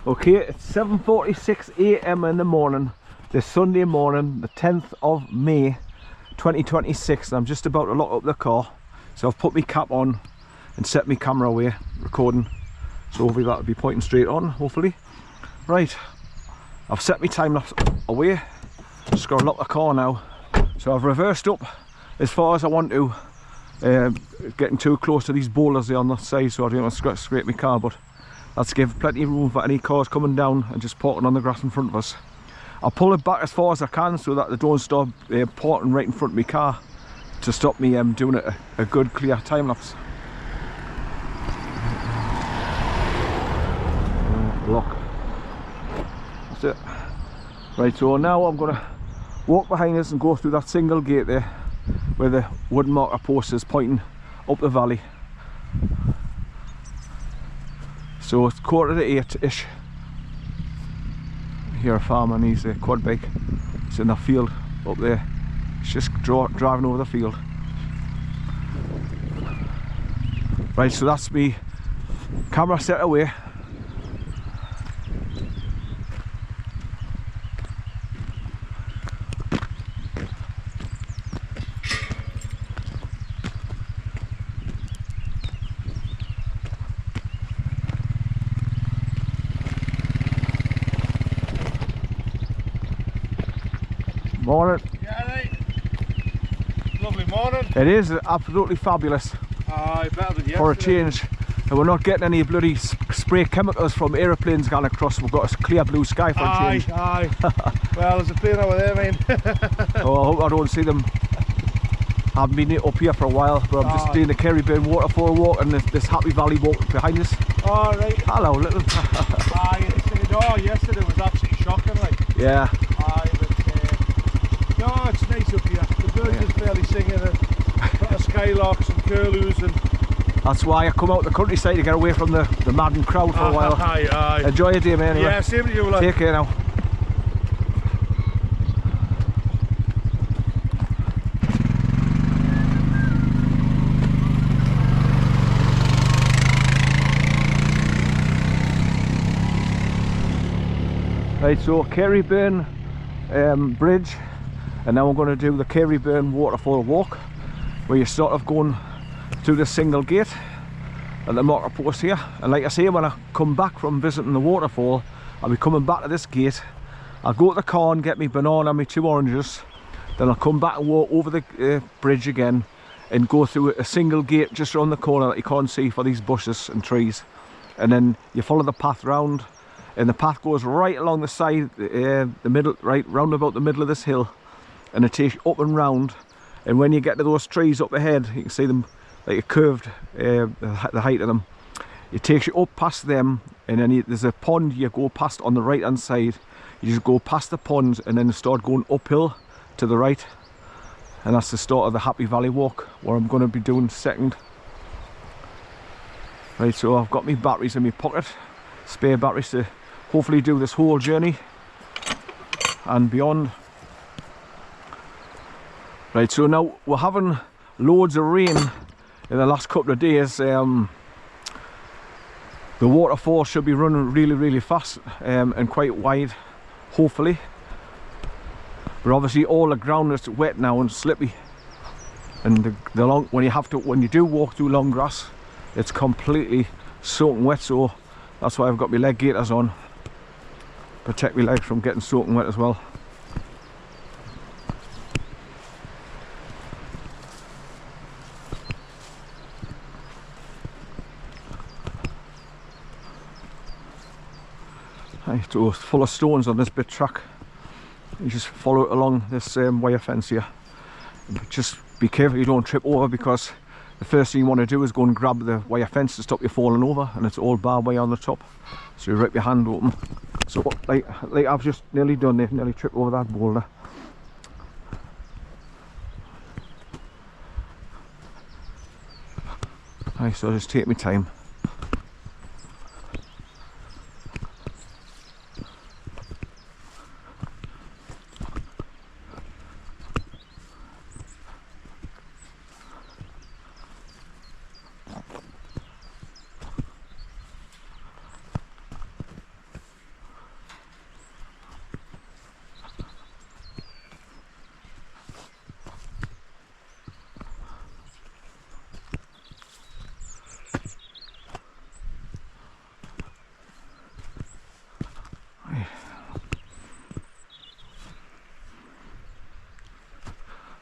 Okay, it's 7:46 a.m. in the morning, this Sunday morning, the 10th of May 2026. I'm just about to lock up the car, so I've put my cap on and set my camera away, recording, so hopefully that'll be pointing straight on, hopefully. Right, I've set my time lapse away, just gotta lock the car now. So I've reversed up as far as I want to, getting too close to these boulders there on the side, so I don't want to scrape my car, but that's give plenty of room for any cars coming down and just parking on the grass in front of us. I'll pull it back as far as I can so that they don't start parking right in front of my car to stop me doing a good clear time lapse. Lock. That's it. Right, so now I'm going to walk behind us and go through that single gate there where the wooden marker post is pointing up the valley. So it's 7:45-ish. Here a farmer and he's a quad bike. It's in the field up there. It's just driving over the field. Right, so that's me camera set away. Morning. Yeah, right. Lovely morning. It is absolutely fabulous. Aye, better than yesterday. For a change. And we're not getting any bloody spray chemicals from aeroplanes going across. We've got a clear blue sky for a change. Aye. Well, there's a plane over there, mate. Oh, I hope I don't see them. I haven't been up here for a while, but I'm just doing the CAREYBURN Waterfall walk and this Happy Valley walk behind us. Oh, right. Hello, little. Aye, yesterday was absolutely shocking, like. Yeah. Aye, but no, it's nice up here. The birds is barely singing and skylarks and curlews and. That's why I come out the countryside to get away from the madden crowd for a while. Aye. Enjoy your day, mate. Anyway. Yeah, same to you, lad. Take care now. Right, so CAREYBURN bridge, and now I'm going to do the CAREYBURN Waterfall walk, where you're sort of going through the single gate at the marker post here. And like I say, when I come back from visiting the waterfall, I'll be coming back to this gate. I'll go to the car and get me banana and me 2 oranges, then I'll come back and walk over the bridge again and go through a single gate just around the corner that you can't see for these bushes and trees. And then you follow the path round, and the path goes right along the side, the middle, right round about the middle of this hill, and it takes you up and round. And when you get to those trees up ahead, you can see them like a curved, the height of them. It takes you up past them, and then there's a pond you go past on the right hand side. You just go past the pond and then start going uphill to the right, and that's the start of the Happy Valley walk, where I'm going to be doing second. Right, so I've got my batteries in my pocket, spare batteries to hopefully do this whole journey and beyond. Right, so now we're having loads of rain in the last couple of days. The waterfall should be running really fast and quite wide, hopefully. But obviously all the ground is wet now and slippy, and when you do walk through long grass, it's completely soaking wet. So that's why I've got my leg gaiters on, protect my legs from getting soaking wet as well. So it's full of stones on this bit track. You just follow it along this wire fence here. But just be careful you don't trip over, because the first thing you want to do is go and grab the wire fence to stop you falling over, and it's all barbed wire on the top, so you rip your hand open. So like I've just nearly done it, nearly tripped over that boulder. Right, so I'll just take my time.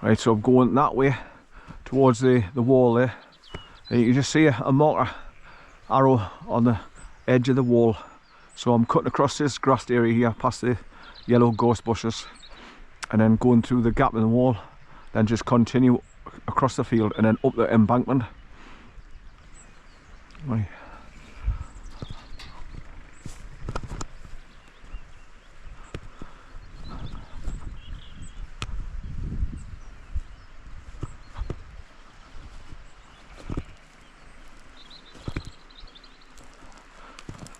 Right, so I'm going that way towards the wall there. And you can just see a marker arrow on the edge of the wall. So I'm cutting across this grassed area here past the yellow gorse bushes and then going through the gap in the wall, then just continue across the field and then up the embankment. Right.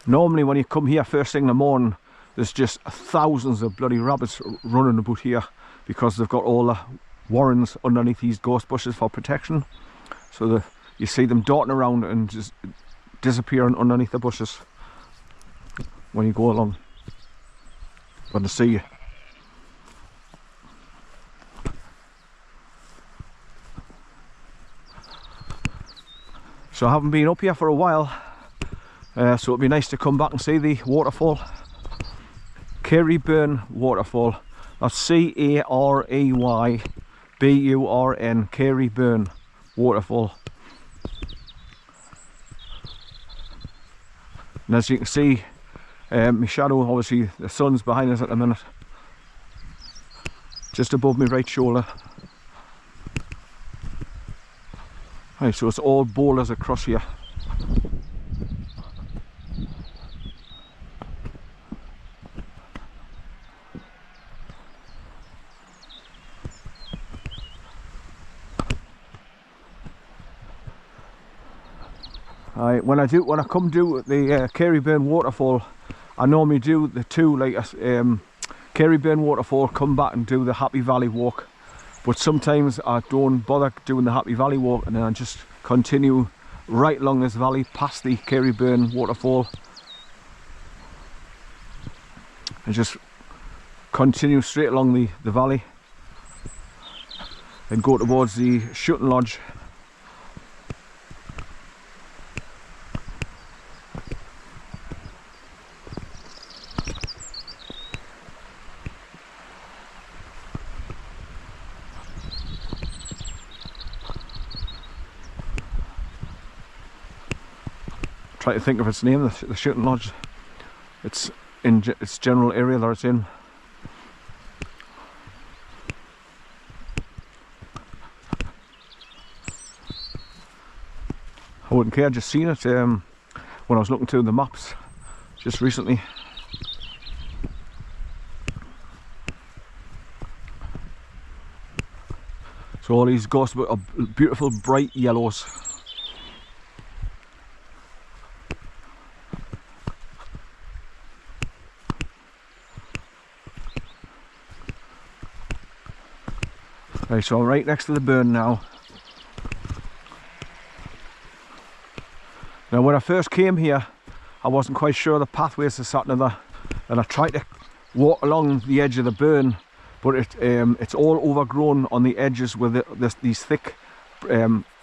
Normally when you come here first thing in the morning, there's just thousands of bloody rabbits running about here because they've got all the warrens underneath these gorse bushes for protection. So you see them darting around and just disappearing underneath the bushes when you go along. When they see you. So I haven't been up here for a while. So it'd be nice to come back and see the waterfall. CAREYBURN Waterfall. That's CAREYBURN, CAREYBURN Waterfall. And as you can see, my shadow, obviously the sun's behind us at the minute. Just above my right shoulder. Right, so it's all boulders across here. When I come do the CAREYBURN Waterfall, I normally do the two, like CAREYBURN Waterfall, come back and do the Happy Valley walk. But sometimes I don't bother doing the Happy Valley walk, and then I just continue right along this valley past the CAREYBURN Waterfall and just continue straight along the valley and go towards the shooting lodge. Try to think of its name, the shooting lodge. It's in its general area that it's in. I wouldn't care, just seen it when I was looking through the maps just recently. So all these gorse are beautiful bright yellows. Right, so I'm right next to the burn now. Now when I first came here, I wasn't quite sure the pathways to sat and I tried to walk along the edge of the burn, but it's all overgrown on the edges with these thick,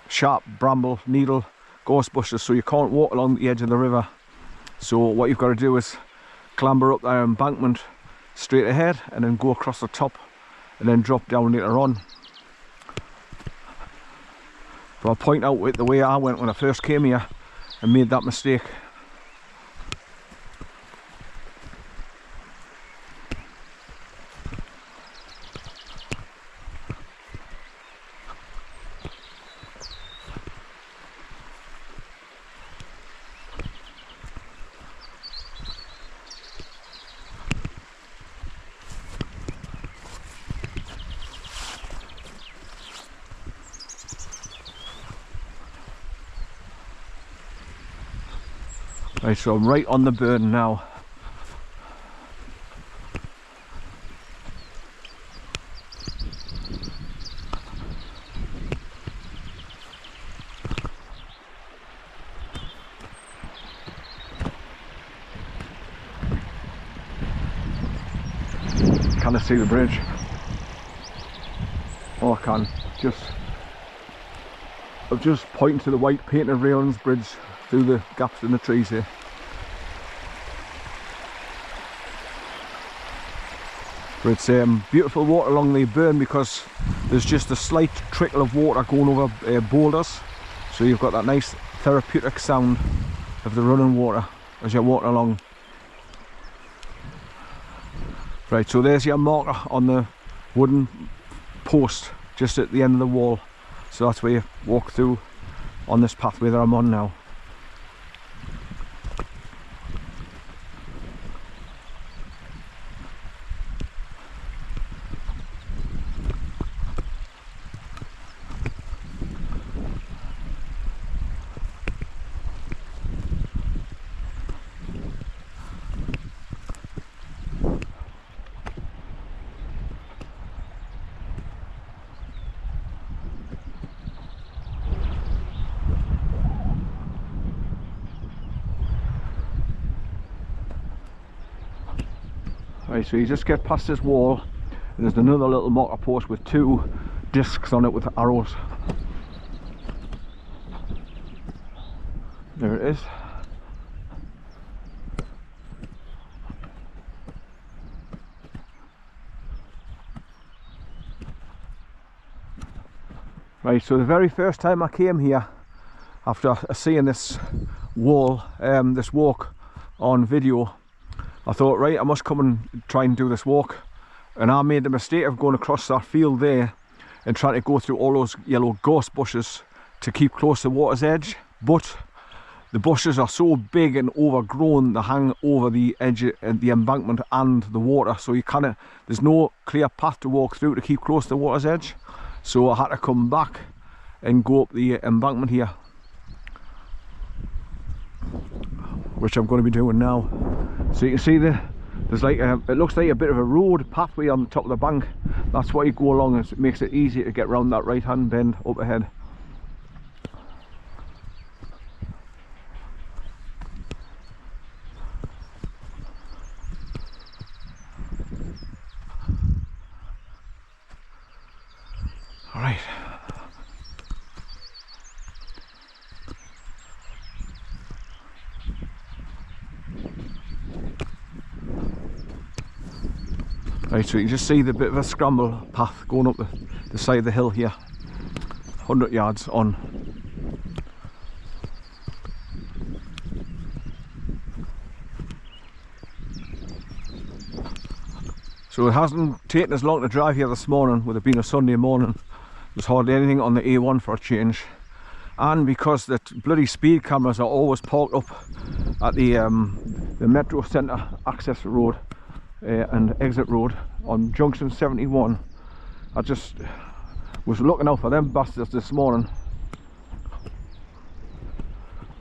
sharp bramble, needle, gorse bushes, so you can't walk along the edge of the river. So what you've got to do is clamber up that embankment straight ahead and then go across the top and then drop down later on. But I'll point out with the way I went when I first came here and made that mistake. Right, so I'm right on the burn now. Can I see the bridge? Oh, I can. I'm just pointing to the white painted railings bridge through the gaps in the trees here. But it's beautiful water along the burn because there's just a slight trickle of water going over boulders, so you've got that nice therapeutic sound of the running water as you're walking along. Right, so there's your marker on the wooden post just at the end of the wall, so that's where you walk through on this pathway that I'm on now. Right, so you just get past this wall and there's another little marker post with 2 discs on it with arrows. There it is. Right, so the very first time I came here after seeing this wall, this walk on video, I thought, right, I must come and try and do this walk, and I made the mistake of going across that field there and trying to go through all those yellow gorse bushes to keep close to the water's edge, but the bushes are so big and overgrown they hang over the edge of the embankment and the water, so you there's no clear path to walk through to keep close to the water's edge, so I had to come back and go up the embankment here, which I'm going to be doing now. So you can see there's like it looks like a bit of a road pathway on the top of the bank. That's why you go along, and it makes it easier to get around that right hand bend up ahead. All right. Right, so you can just see the bit of a scramble path going up the side of the hill here, 100 yards on. So it hasn't taken us long to drive here this morning, with it being a Sunday morning. There's hardly anything on the A1 for a change, and because the bloody speed cameras are always parked up at the Metro Centre access road and exit road on junction 71, I just was looking out for them bastards this morning,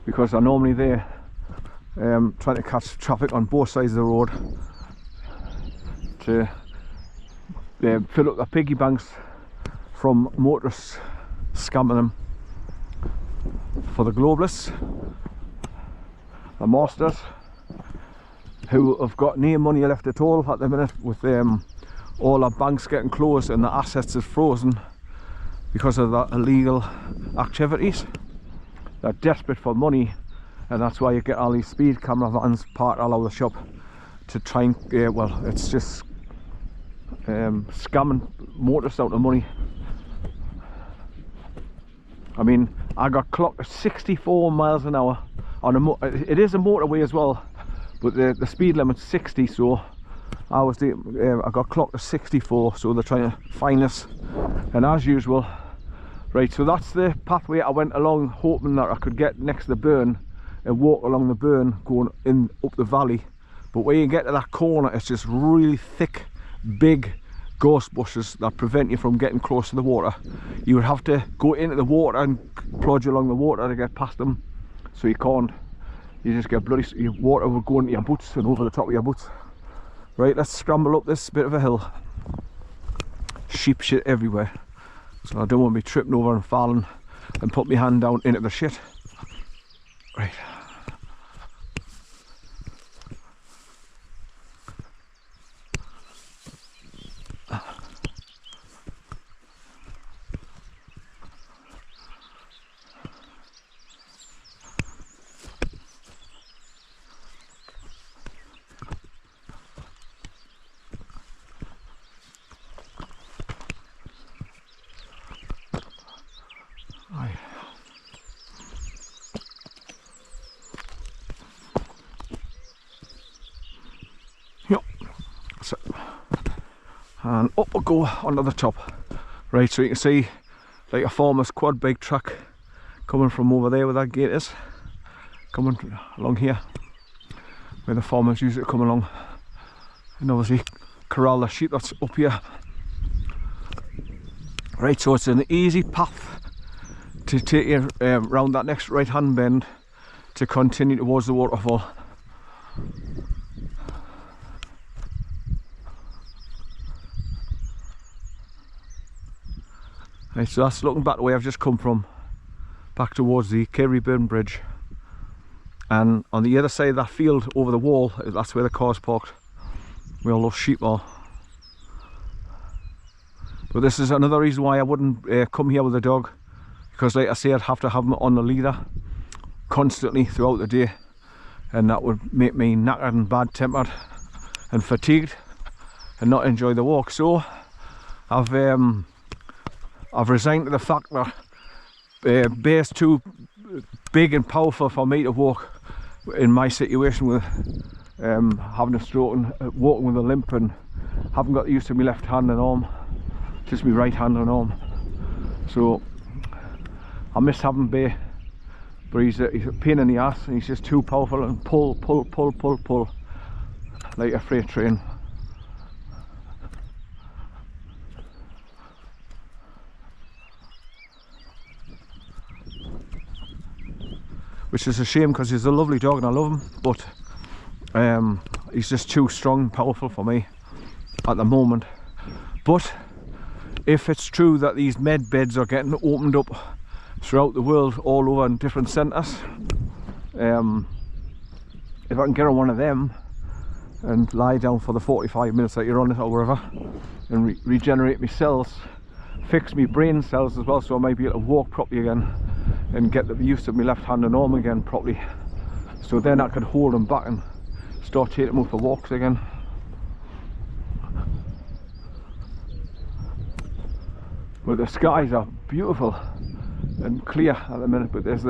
because they're normally there trying to catch traffic on both sides of the road to fill up the piggy banks from motorists scamming them for the globalists, the masters, who have got no money left at all at the minute, with all our banks getting closed and the assets is frozen because of the illegal activities. They're desperate for money, and that's why you get all these speed camera vans parked all over the shop to try and well, it's just scamming motorists out of money. I mean, I got clocked at 64 miles an hour on it is a motorway as well, but the speed limit's 60, so I got clocked at 64, so they're trying to fine us. And as usual, right, so that's the pathway I went along, hoping that I could get next to the burn and walk along the burn going in up the valley. But when you get to that corner, it's just really thick, big gorse bushes that prevent you from getting close to the water. You would have to go into the water and plodge along the water to get past them, so you can't. You just get bloody, your water will go into your boots and over the top of your boots. Right, let's scramble up this bit of a hill. Sheep shit everywhere, so I don't want to be tripping over and falling and put my hand down into the shit. Right. and up we go onto the top. Right, so you can see like a farmer's quad bike truck coming from over there where that gate is, coming along here where the farmers usually come along, and obviously corral the sheep that's up here. Right, so it's an easy path to take you round that next right hand bend to continue towards the waterfall. Right, so that's looking back the way I've just come from, back towards the CAREYBURN bridge, and on the other side of that field over the wall, that's where the car's parked, where all those sheep are. But this is another reason why I wouldn't come here with a dog, because like I say, I'd have to have him on the leader constantly throughout the day, and that would make me knackered and bad tempered and fatigued and not enjoy the walk. So I've resigned to the fact that Bear's too big and powerful for me to walk in my situation with having a stroke and walking with a limp, and haven't got used to my left hand and arm, just my right hand and arm. So I miss having Bear, but he's a pain in the ass, and he's just too powerful, and pull like a freight train. Which is a shame, because he's a lovely dog and I love him, but he's just too strong and powerful for me at the moment. But if it's true that these med beds are getting opened up throughout the world, all over in different centres, if I can get on one of them and lie down for the 45 minutes that you're on it or wherever, and regenerate my cells, fix my brain cells as well, so I might be able to walk properly again and get the use of my left hand and arm again properly, so then I could hold them back and start taking them for walks again. But the skies are beautiful and clear at the minute, but there's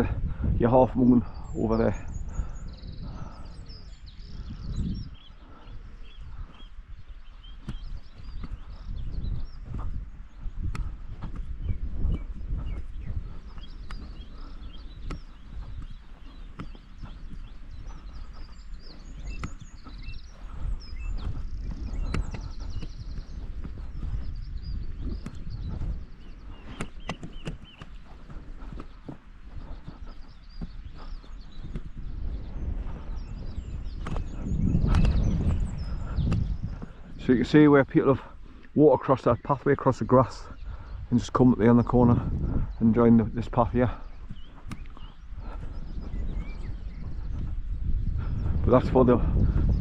your half moon over there. So you can see where people have walked across that pathway, across the grass, and just come up there on the corner and join this path here. But that's for the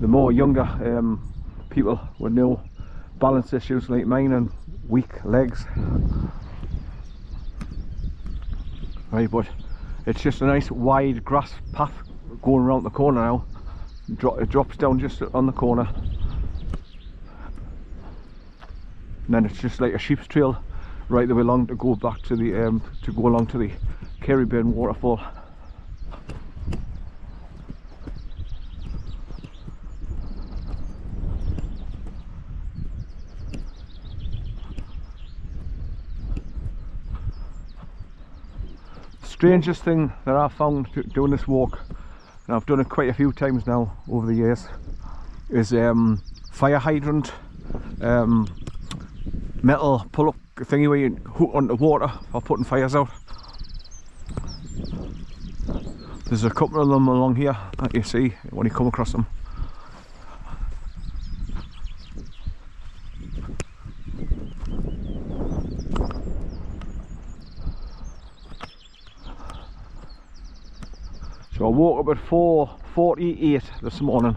more younger people with no balance issues like mine and weak legs. Right, but it's just a nice wide grass path going around the corner now. It drops down just on the corner. And then it's just like a sheep's trail right the way along to go back to the along to the CAREYBURN waterfall. Strangest thing that I've found doing this walk, and I've done it quite a few times now over the years, is fire hydrant metal pull-up thingy where you hook onto water for putting fires out. There's a couple of them along here that you see when you come across them. So I woke up at 4:48 this morning,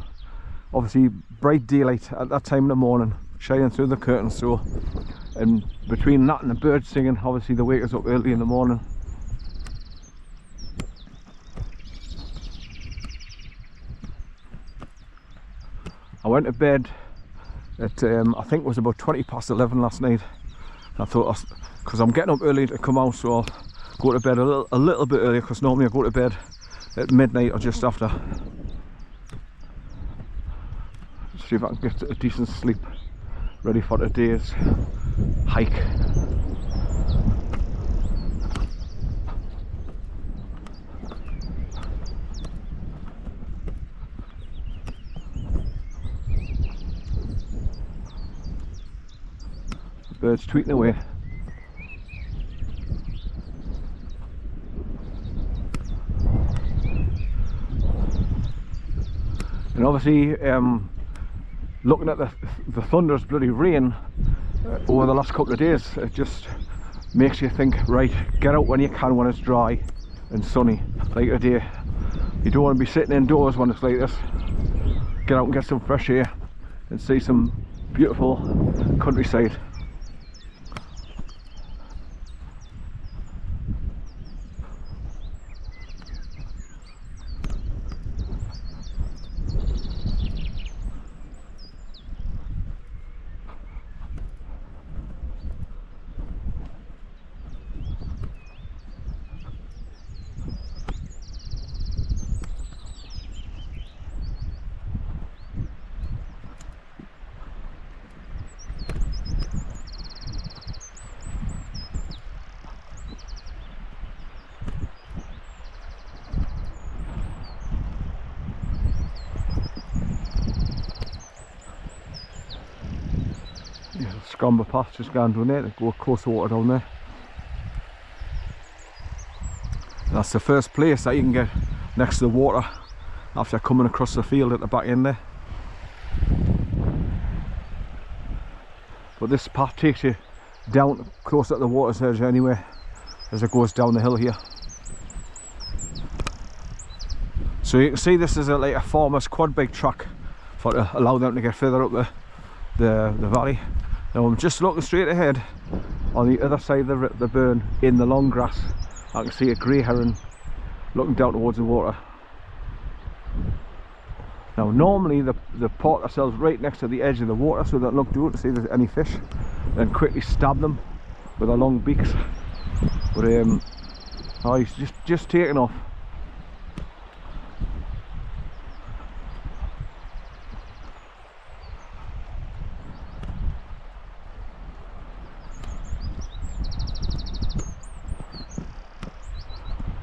obviously bright daylight at that time in the morning, shining through the curtains. So, and between that and the birds singing, obviously they wake us up early in the morning. I went to bed at I think it was about 11:20 last night. I thought, because I'm getting up early to come out, so I'll go to bed a little bit earlier, because normally I go to bed at midnight or just after. See if I can get a decent sleep. ready for today's hike. Birds tweeting away. And obviously, looking at the thunderous bloody rain over the last couple of days, it just makes you think, right, get out when you can when it's dry and sunny, like today. You don't want to be sitting indoors when it's like this. Get out and get some fresh air and see some beautiful countryside. Scramble path just going down there to go across the water down there. That's the first place that you can get next to the water after coming across the field at the back end there. But this path takes you down close at the water's edge anyway as it goes down the hill here. So you can see this is like a farmer's quad bike track to allow them to get further up the valley. Now I'm just looking straight ahead. On the other side of the burn in the long grass I can see a grey heron looking down towards the water. Now normally they park themselves right next to the edge of the water so they look down to see if there's any fish, then quickly stab them with their long beaks. But oh, he's just taking off.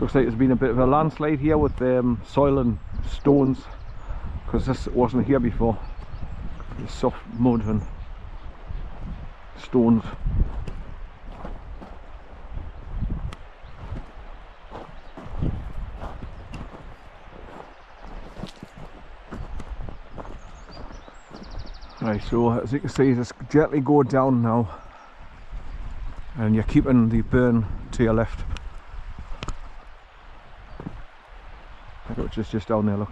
Looks like there's been a bit of a landslide here with soil and stones, because this wasn't here before. It's soft mud and stones. Right, so as you can see, just gently go down now, and you're keeping the burn to your left. It's just down there, look.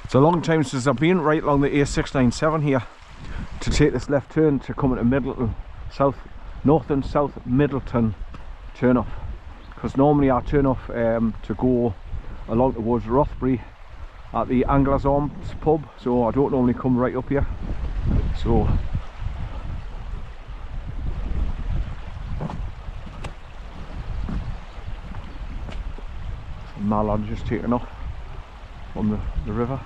It's a long time since I've been right along the A697 here to take this left turn to come into Middleton, North and South Middleton turn off, because normally I turn off to go along towards Rothbury at the Anglers Arms pub, so I don't normally come right up here. So my lad just taking off on the river.